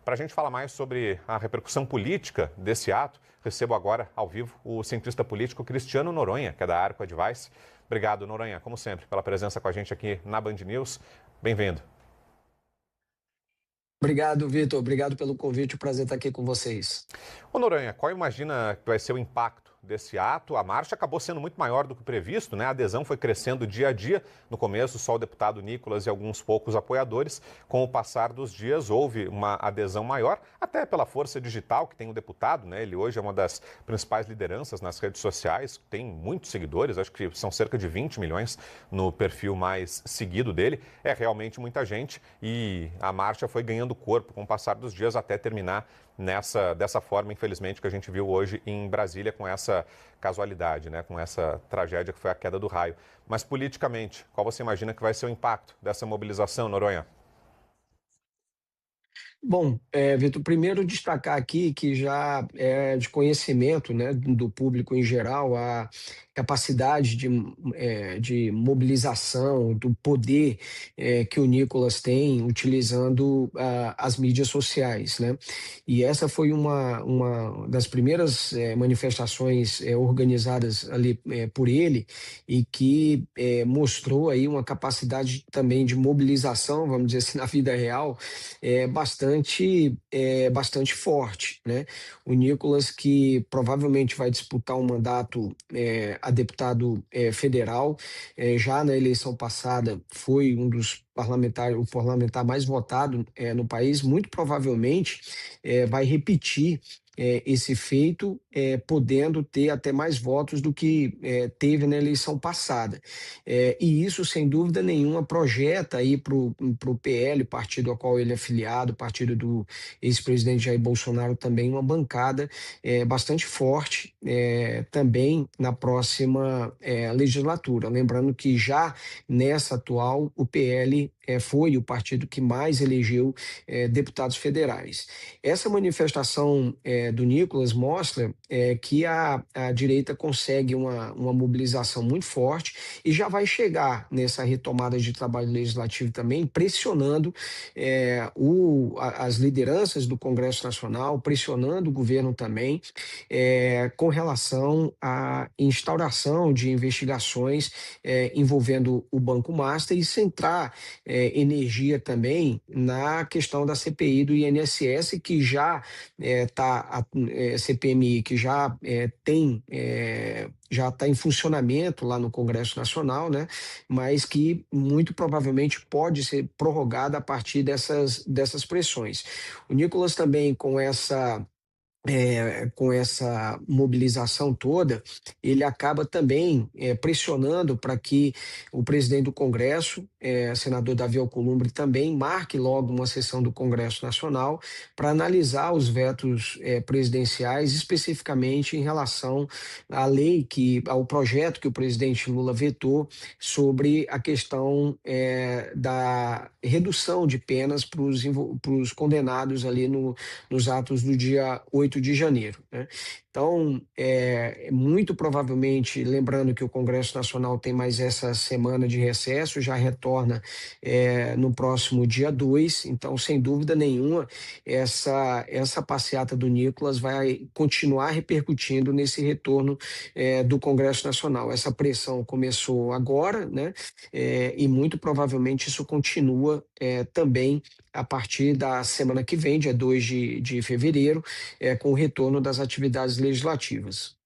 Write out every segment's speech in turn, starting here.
Para a gente falar mais sobre a repercussão política desse ato, recebo agora, ao vivo, o cientista político Cristiano Noronha, que é da Arco Advice. Obrigado, Noronha, como sempre, pela presença com a gente aqui na Band News. Bem-vindo. Obrigado, Vitor. Obrigado pelo convite. O prazer estar aqui com vocês. Ô Noronha, qual imagina que vai ser o impacto desse ato? A marcha acabou sendo muito maior do que previsto, né? A adesão foi crescendo dia a dia. No começo, só o deputado Nicolas e alguns poucos apoiadores. Com o passar dos dias, houve uma adesão maior, até pela força digital que tem o deputado, né? Ele hoje é uma das principais lideranças nas redes sociais, tem muitos seguidores, acho que são cerca de 20 milhões no perfil mais seguido dele. É realmente muita gente e a marcha foi ganhando corpo com o passar dos dias até terminar dessa forma, infelizmente, que a gente viu hoje em Brasília com essa casualidade, né? Com essa tragédia que foi a queda do raio. Mas politicamente, qual você imagina que vai ser o impacto dessa mobilização, Noronha? Bom, Vitor, primeiro destacar aqui que já é de conhecimento, né, do público em geral, a capacidade de mobilização, do poder que o Nicolas tem utilizando as mídias sociais, né? E essa foi uma das primeiras manifestações organizadas ali por ele e que mostrou aí uma capacidade também de mobilização, vamos dizer assim, na vida real, bastante forte, né? O Nicolas, que provavelmente vai disputar um mandato a deputado federal, já na eleição passada foi um dos parlamentares, o parlamentar mais votado no país, muito provavelmente vai repetir esse feito, podendo ter até mais votos do que teve na eleição passada. E isso, sem dúvida nenhuma, projeta aí para o PL, partido ao qual ele é filiado, partido do ex-presidente Jair Bolsonaro, também uma bancada bastante forte também na próxima legislatura. Lembrando que já nessa atual, o PL foi o partido que mais elegeu deputados federais. Essa manifestação do Nicolas mostra que a direita consegue uma mobilização muito forte e já vai chegar nessa retomada de trabalho legislativo também, pressionando as lideranças do Congresso Nacional, pressionando o governo também, com relação à instauração de investigações envolvendo o Banco Master e centrar energia também na questão da CPI do INSS, que já está, CPMI, que já tem já está em funcionamento lá no Congresso Nacional, né? Mas que muito provavelmente pode ser prorrogada a partir dessas pressões. O Nicolas também, com essa mobilização toda, ele acaba também pressionando para que o presidente do Congresso, senador Davi Alcolumbre, também marque logo uma sessão do Congresso Nacional para analisar os vetos presidenciais, especificamente em relação à lei, ao projeto que o presidente Lula vetou sobre a questão da redução de penas para os condenados ali nos atos do dia 8 de janeiro, né? Então, muito provavelmente, lembrando que o Congresso Nacional tem mais essa semana de recesso, já retorna no próximo dia 2, então, sem dúvida nenhuma, essa passeata do Nicolas vai continuar repercutindo nesse retorno do Congresso Nacional. Essa pressão começou agora, né? E muito provavelmente isso continua também a partir da semana que vem, dia 2 de fevereiro, com o retorno das atividades legislativas.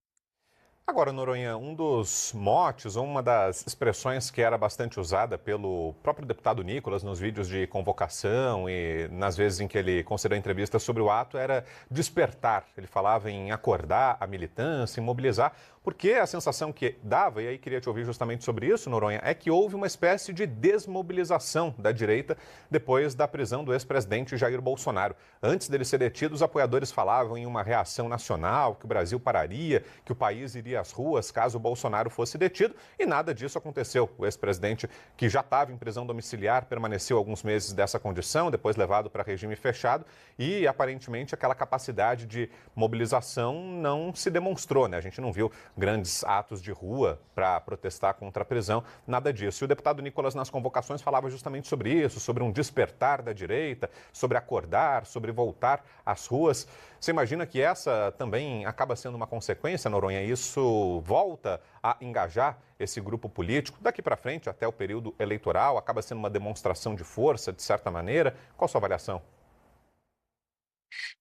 Agora, Noronha, um dos motes ou uma das expressões que era bastante usada pelo próprio deputado Nicolas nos vídeos de convocação e nas vezes em que ele concedeu entrevistas sobre o ato era despertar. Ele falava em acordar a militância, em mobilizar, porque a sensação que dava, e aí queria te ouvir justamente sobre isso, Noronha, é que houve uma espécie de desmobilização da direita depois da prisão do ex-presidente Jair Bolsonaro. Antes dele ser detido, os apoiadores falavam em uma reação nacional, que o Brasil pararia, que o país iria invadir as ruas caso o Bolsonaro fosse detido, e nada disso aconteceu. O ex-presidente, que já estava em prisão domiciliar, permaneceu alguns meses dessa condição, depois levado para regime fechado, e aparentemente aquela capacidade de mobilização não se demonstrou, né? A gente não viu grandes atos de rua para protestar contra a prisão, nada disso. E o deputado Nicolas, nas convocações, falava justamente sobre isso, sobre um despertar da direita, sobre acordar, sobre voltar às ruas. Você imagina que essa também acaba sendo uma consequência, Noronha? Isso volta a engajar esse grupo político daqui para frente, até o período eleitoral? Acaba sendo uma demonstração de força, de certa maneira? Qual a sua avaliação?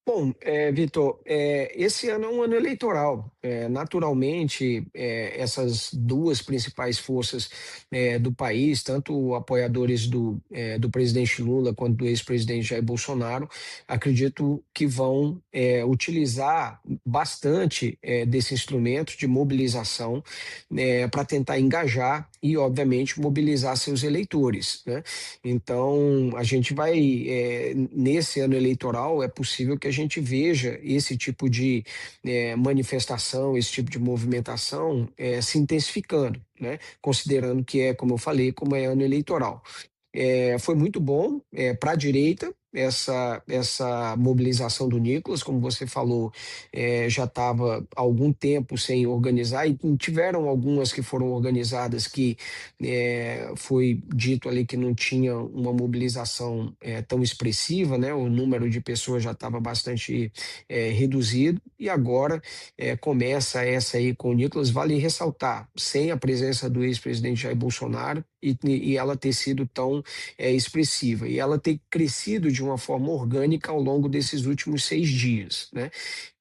Bom, Vitor, esse ano é um ano eleitoral. Naturalmente, essas duas principais forças do país, tanto apoiadores do presidente Lula quanto do ex-presidente Jair Bolsonaro, acredito que vão utilizar bastante desse instrumento de mobilização para tentar engajar e, obviamente, mobilizar seus eleitores, né? Então, a gente vai, nesse ano eleitoral, é possível que a gente veja esse tipo de manifestação, esse tipo de movimentação se intensificando, né? Considerando que é, como eu falei, como é ano eleitoral. Foi muito bom para a direita essa mobilização do Nicolas, como você falou, já estava há algum tempo sem organizar, e tiveram algumas que foram organizadas que foi dito ali que não tinha uma mobilização tão expressiva, né? O número de pessoas já estava bastante reduzido, e agora começa essa aí com o Nicolas. Vale ressaltar, sem a presença do ex-presidente Jair Bolsonaro, e ela ter sido tão expressiva, e ela ter crescido de uma forma orgânica ao longo desses últimos 6 dias, né?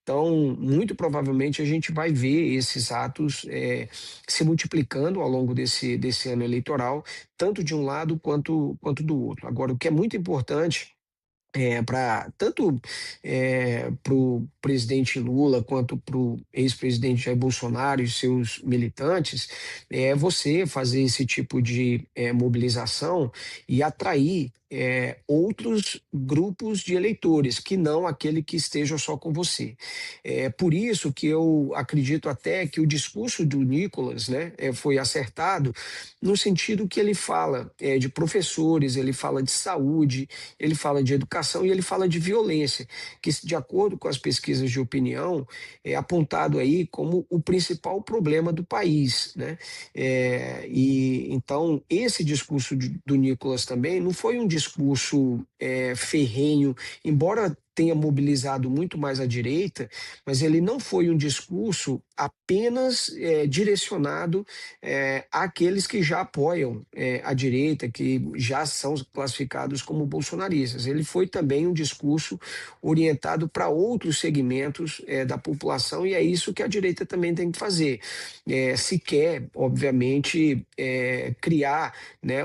Então, muito provavelmente a gente vai ver esses atos se multiplicando ao longo desse ano eleitoral, tanto de um lado quanto do outro. Agora, o que é muito importante para tanto para o presidente Lula quanto para o ex-presidente Jair Bolsonaro e seus militantes, é você fazer esse tipo de mobilização e atrair outros grupos de eleitores, que não aquele que esteja só com você. É por isso que eu acredito até que o discurso do Nicolas, né, foi acertado, no sentido que ele fala de professores, ele fala de saúde, ele fala de educação e ele fala de violência, que, de acordo com as pesquisas de opinião, é apontado aí como o principal problema do país, né? E então esse discurso do Nicolas também não foi um discurso ferrenho, embora tenha mobilizado muito mais a direita, mas ele não foi um discurso apenas direcionado àqueles que já apoiam a direita, que já são classificados como bolsonaristas. Ele foi também um discurso orientado para outros segmentos da população, e é isso que a direita também tem que fazer. Se quer, obviamente, criar, né,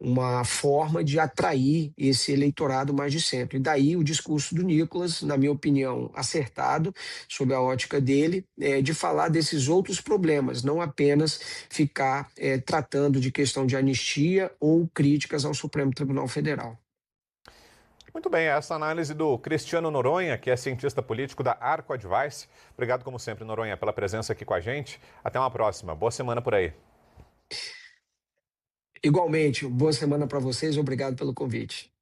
uma forma de atrair esse eleitorado mais de centro. E daí o discurso do Nicolas, na minha opinião, acertado, sob a ótica dele, de falar desses outros problemas, não apenas ficar tratando de questão de anistia ou críticas ao Supremo Tribunal Federal. Muito bem, essa análise do Cristiano Noronha, que é cientista político da Arco Advice. Obrigado, como sempre, Noronha, pela presença aqui com a gente. Até uma próxima. Boa semana por aí. Igualmente, boa semana para vocês, obrigado pelo convite.